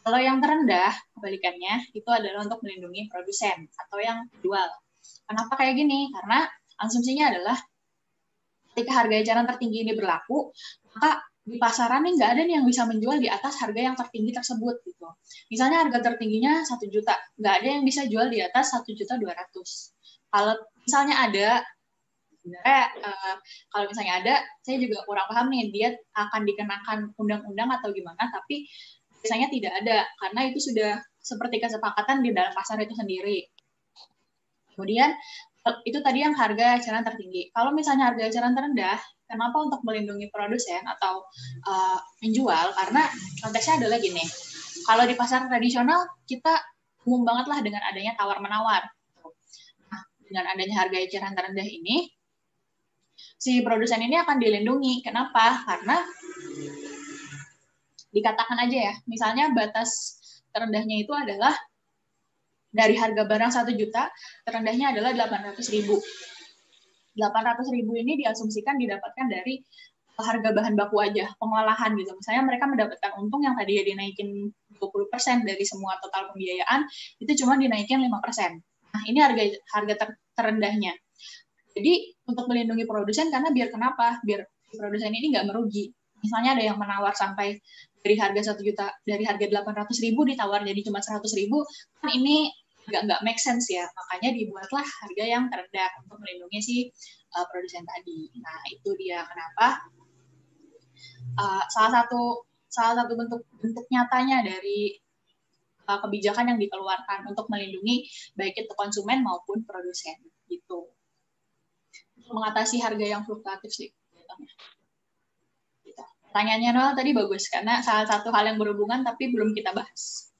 Kalau yang terendah, kebalikannya, itu adalah untuk melindungi produsen atau yang jual. Kenapa kayak gini? Karena asumsinya adalah ketika harga eceran tertinggi ini berlaku, maka di pasaran nih nggak ada nih yang bisa menjual di atas harga yang tertinggi tersebut gitu. Misalnya harga tertingginya 1 juta, nggak ada yang bisa jual di atas 1.200.000. Kalau misalnya ada, sebenarnya kalau misalnya ada, saya juga kurang paham nih dia akan dikenakan undang-undang atau gimana, tapi biasanya tidak ada karena itu sudah seperti kesepakatan di dalam pasar itu sendiri. Kemudian itu tadi yang harga eceran tertinggi. Kalau misalnya harga eceran terendah, kenapa untuk melindungi produsen atau menjual? Karena konteksnya adalah gini, kalau di pasar tradisional kita umum banget lah dengan adanya tawar-menawar. Nah, dengan adanya harga eceran terendah ini, si produsen ini akan dilindungi. Kenapa? Karena dikatakan aja ya, misalnya batas terendahnya itu adalah dari harga barang 1 juta, terendahnya adalah 800.000. 800.000 ini diasumsikan didapatkan dari harga bahan baku aja, pengolahan gitu. Misalnya mereka mendapatkan untung yang tadi dinaikin 20% dari semua total pembiayaan, itu cuma dinaikin 5%. Nah, ini harga terendahnya. Jadi, untuk melindungi produsen, karena biar kenapa? Biar produsen ini nggak merugi. Misalnya ada yang menawar sampai dari harga 1 juta, dari harga 800.000 ditawar jadi cuma 100.000, kan ini nggak make sense ya, makanya dibuatlah harga yang terendah untuk melindungi si produsen tadi. Nah, itu dia kenapa salah satu bentuk nyatanya dari kebijakan yang dikeluarkan untuk melindungi baik itu konsumen maupun produsen gitu. Mengatasi harga yang fluktuatif sih. Gitu. Pertanyaannya Noel tadi bagus karena salah satu hal yang berhubungan tapi belum kita bahas.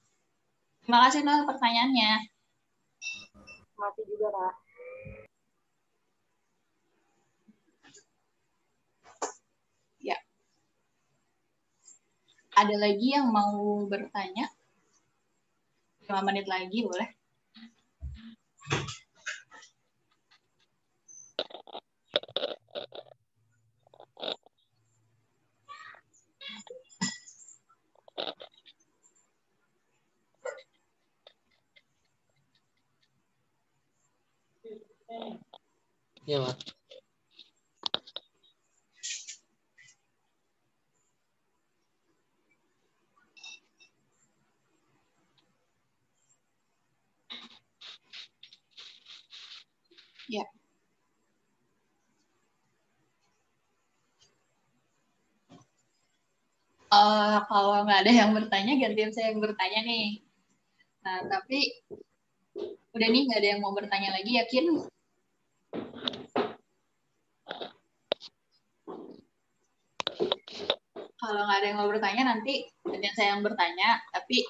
Terima kasih Noel pertanyaannya.
Masih juga, Kak.
Ya. Ada lagi yang mau bertanya? 5 menit lagi, boleh?
Iya, Pak.
Ya. Kalau nggak ada yang bertanya, gantian saya yang bertanya nih. Nah, tapi udah nih nggak ada yang mau bertanya lagi, yakin? kalau nggak ada yang mau bertanya nanti gantian saya yang bertanya, tapi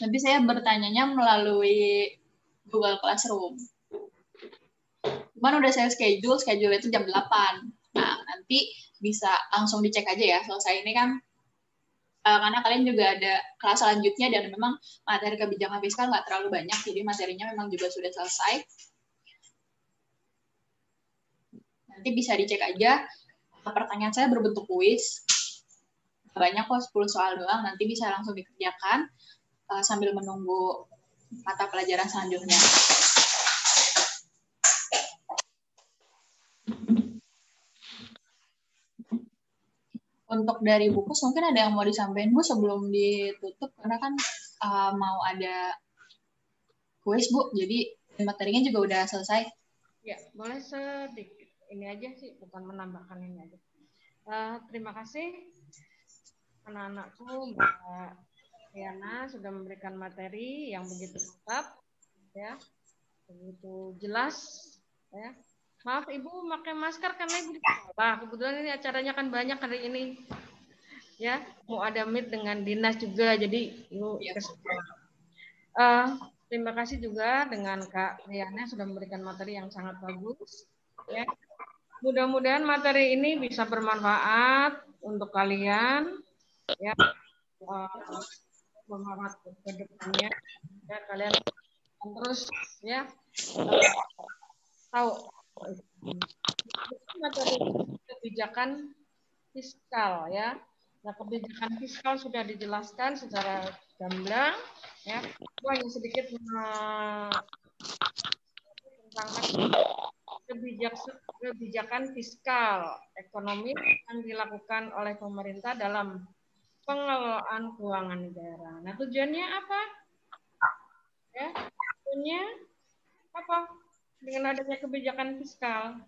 nanti saya bertanyanya melalui Google Classroom. Cuman udah saya schedule itu jam 8. Nah, nanti bisa langsung dicek aja ya, selesai ini kan, karena kalian juga ada kelas selanjutnya dan memang materi kebijakan fiskal nggak terlalu banyak, jadi materinya memang juga sudah selesai. Nanti bisa dicek aja, pertanyaan saya berbentuk kuis, banyak kok, 10 soal doang, nanti bisa langsung dikerjakan sambil menunggu mata pelajaran selanjutnya. Untuk dari buku mungkin ada yang mau disampaikan Bu sebelum ditutup, karena kan mau ada kuis Bu, jadi materinya juga udah selesai.
Ya, boleh sedikit ini aja sih, bukan menambahkan ini aja. Terima kasih anak-anakku, Mbak Riana sudah memberikan materi yang begitu lengkap, ya, begitu jelas, ya. Maaf Ibu pakai masker karena Ibu di sekolah. Kebetulan ini acaranya kan banyak hari ini, ya. Mau ada meet dengan dinas juga, jadi Ibu ke sekolah. Terima kasih juga dengan Kak Riana sudah memberikan materi yang sangat bagus, ya. Mudah-mudahan materi ini bisa bermanfaat untuk kalian, ya, bermanfaat ke depannya, ya, kalian terus, ya, tahu materi kebijakan fiskal, ya. Nah, kebijakan fiskal sudah dijelaskan secara gamblang, ya. Itu hanya sedikit tentang kebijakan fiskal ekonomi yang dilakukan oleh pemerintah dalam pengelolaan keuangan negara. Nah, tujuannya apa? Ya, tujuannya apa? Dengan adanya kebijakan fiskal.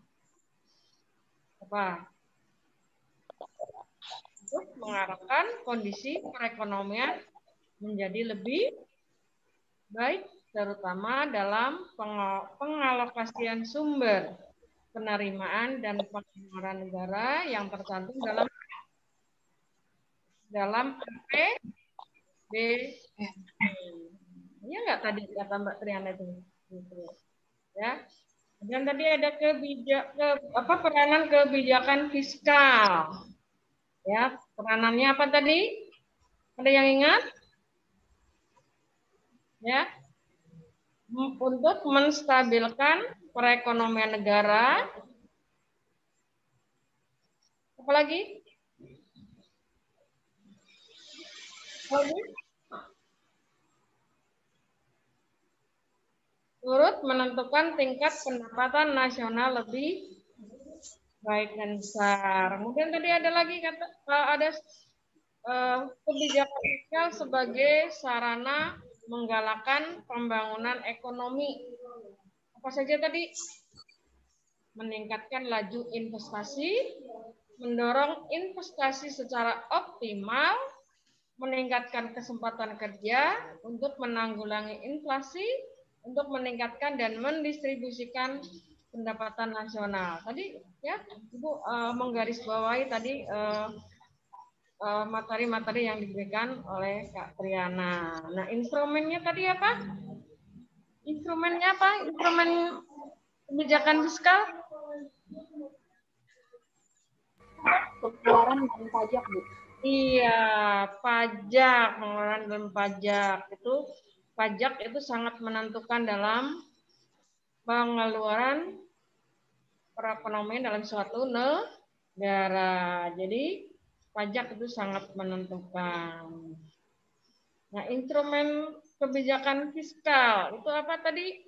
Apa? Untuk mengarahkan kondisi perekonomian menjadi lebih baik, terutama dalam pengalokasian sumber penerimaan dan pengeluaran negara yang tercantum dalam APBN. Iya nggak tadi kata Mbak Triana itu? Gitu. Ya. Dan tadi ada peranan kebijakan fiskal. Ya, peranannya apa tadi? Ada yang ingat? Ya. Untuk menstabilkan perekonomian negara. Apa lagi? Turut menentukan tingkat pendapatan nasional lebih baik dan besar. Kemudian tadi ada lagi kebijakan fiskal sebagai sarana menggalakkan pembangunan ekonomi. Apa saja tadi? Meningkatkan laju investasi, mendorong investasi secara optimal, meningkatkan kesempatan kerja untuk menanggulangi inflasi, untuk meningkatkan dan mendistribusikan pendapatan nasional. Tadi ya Ibu menggarisbawahi tadi materi-materi yang diberikan oleh Kak Triana. Nah, instrumennya tadi apa? Instrumennya apa? Instrumen kebijakan fiskal?
Pengeluaran dan pajak, Bu.
Iya, pajak, pengeluaran dan pajak itu sangat menentukan dalam pengeluaran perekonomian dalam suatu negara. Jadi pajak itu sangat menentukan. Nah, instrumen kebijakan fiskal itu apa tadi?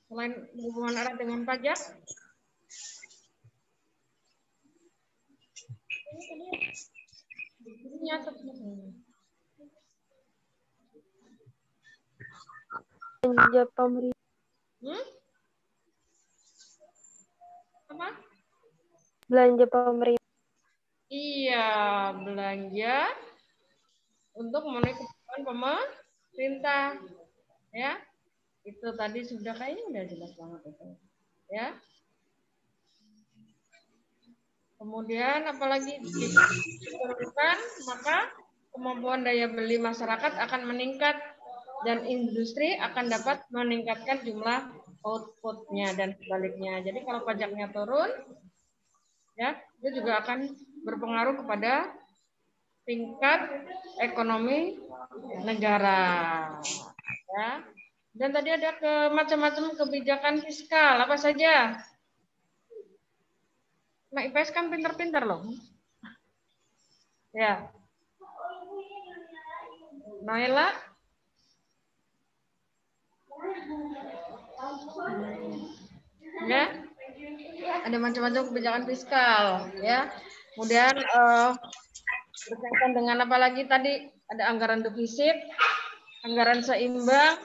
Selain hubungan erat dengan pajak,
belanja pemerintah.
Apa?
Belanja pemerintah.
Iya, belanja untuk memenuhi kebutuhan pemerintah. Ya, itu tadi sudah kayaknya udah jelas banget itu. Ya. Kemudian apalagi diperlukan, maka kemampuan daya beli masyarakat akan meningkat dan industri akan dapat meningkatkan jumlah outputnya dan sebaliknya. Jadi kalau pajaknya turun, ya itu juga akan berpengaruh kepada tingkat ekonomi negara. Ya. Dan tadi ada macam-macam kebijakan fiskal apa saja. Nah, IPS kan pintar-pintar loh. Ya. Naila. Ya. Ada macam-macam kebijakan fiskal, ya. Kemudian berkaitan dengan apa lagi tadi? Ada anggaran defisit, anggaran seimbang.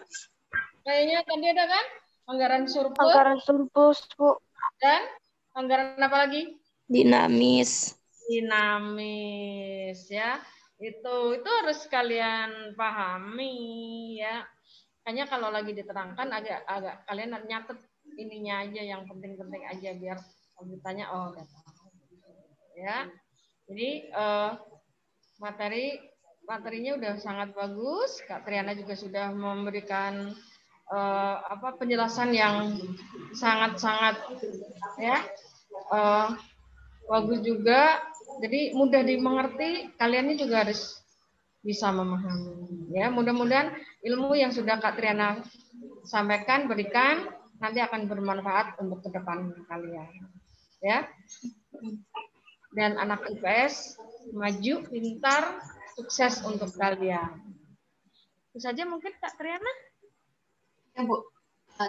Kayaknya tadi ada kan? Anggaran surplus
Anggaran surplus, Bu.
dan anggaran apa lagi?
Dinamis.
Dinamis, ya. Itu harus kalian pahami, ya. Hanya kalau lagi diterangkan agak kalian nyatet ininya aja yang penting-penting aja biar kalau ditanya oh udah tahu. Ya. Jadi materinya udah sangat bagus. Kak Triana juga sudah memberikan penjelasan yang sangat-sangat ya bagus juga. Jadi mudah dimengerti. Kalian ini juga harus bisa memahami. Ya, mudah-mudahan ilmu yang sudah Kak Triana sampaikan berikan nanti akan bermanfaat untuk ke depan kalian. Ya. Dan anak IPS maju, pintar, sukses untuk kalian. Itu saja mungkin Kak Triana.
Ya, Bu.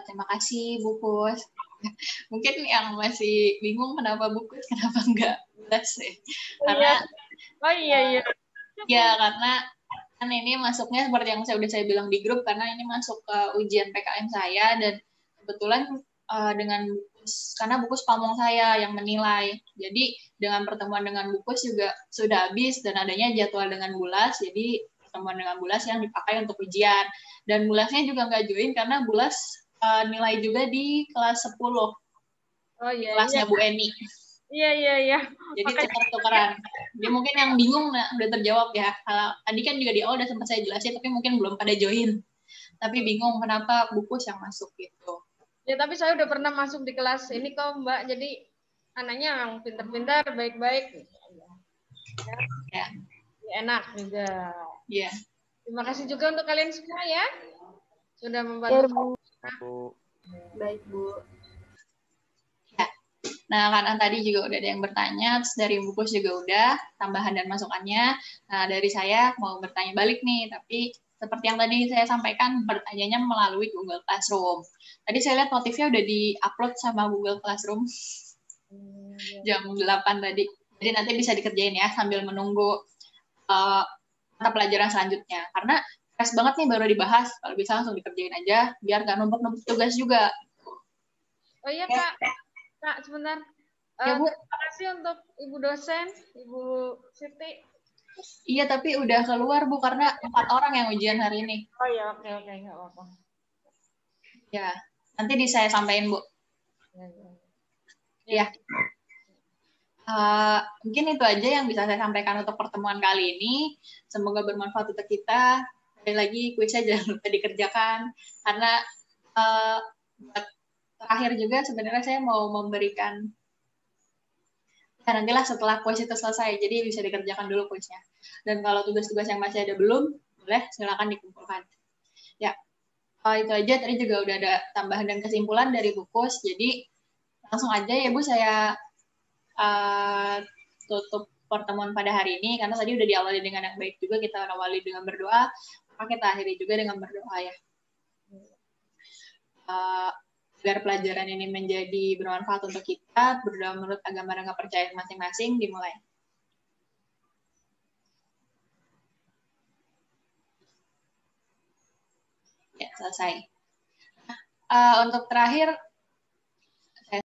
Terima kasih, Bu Pus. Mungkin yang masih bingung kenapa Bu Pus, kenapa enggak belas ya. Karena
iya.
Ya, karena kan ini masuknya seperti yang udah saya bilang di grup, karena ini masuk ke ujian PKM saya, dan kebetulan dengan karena bukus pamong saya yang menilai. Jadi dengan pertemuan dengan bukus juga sudah habis dan adanya jadwal dengan Bulas, jadi pertemuan dengan Bulas yang dipakai untuk ujian. Dan Bulasnya juga nggak join karena Bulas nilai juga di kelas 10. Kelasnya Bu Eni.
Iya.
Jadi tuker-tukeran. Dia mungkin yang bingung udah terjawab ya. Tadi kan juga di awal udah sempat saya jelasin, tapi mungkin belum pada join. Tapi bingung kenapa bukus yang masuk gitu.
Ya, tapi saya udah pernah masuk di kelas ini kok Mbak, jadi anaknya yang pintar-pintar, baik-baik. Ya. Enak juga.
Iya.
Terima kasih juga untuk kalian semua ya. Sudah membantu.
Baik, Bu.
Ya. Nah, karena tadi juga udah ada yang bertanya, terus dari bukus juga udah, tambahan dan masukannya. Nah, dari saya mau bertanya balik nih, tapi seperti yang tadi saya sampaikan, pertanyaannya melalui Google Classroom. Tadi saya lihat notifnya udah di-upload sama Google Classroom jam 8 tadi. Jadi nanti bisa dikerjain ya sambil menunggu mata pelajaran selanjutnya. Karena fresh banget nih baru dibahas, kalau bisa langsung dikerjain aja, biar nggak numpuk-numpuk tugas juga.
Oh iya Kak, sebentar.
Ya, Bu.
Terima kasih untuk Ibu dosen, Ibu Siti.
Iya, tapi udah keluar Bu, karena 4 orang yang ujian hari ini.
Oh iya, oke, nggak apa-apa.
Ya, nanti saya sampaikan Bu. Ya. Mungkin itu aja yang bisa saya sampaikan untuk pertemuan kali ini. Semoga bermanfaat untuk kita. Sekali lagi, kuisnya jangan lupa dikerjakan. Karena buat terakhir juga sebenarnya saya mau memberikan nantilah setelah kuis itu selesai, jadi bisa dikerjakan dulu kuisnya. Dan kalau tugas-tugas yang masih ada belum, boleh silakan dikumpulkan. Ya, itu aja. Tadi juga udah ada tambahan dan kesimpulan dari bukus, jadi langsung aja ya Bu, saya tutup pertemuan pada hari ini, karena tadi udah diawali dengan yang baik juga, kita awali dengan berdoa, maka kita akhiri juga dengan berdoa ya. Agar pelajaran ini menjadi bermanfaat untuk kita, berdoa menurut agama dan kepercayaan masing-masing, dimulai. Ya, selesai. Untuk terakhir,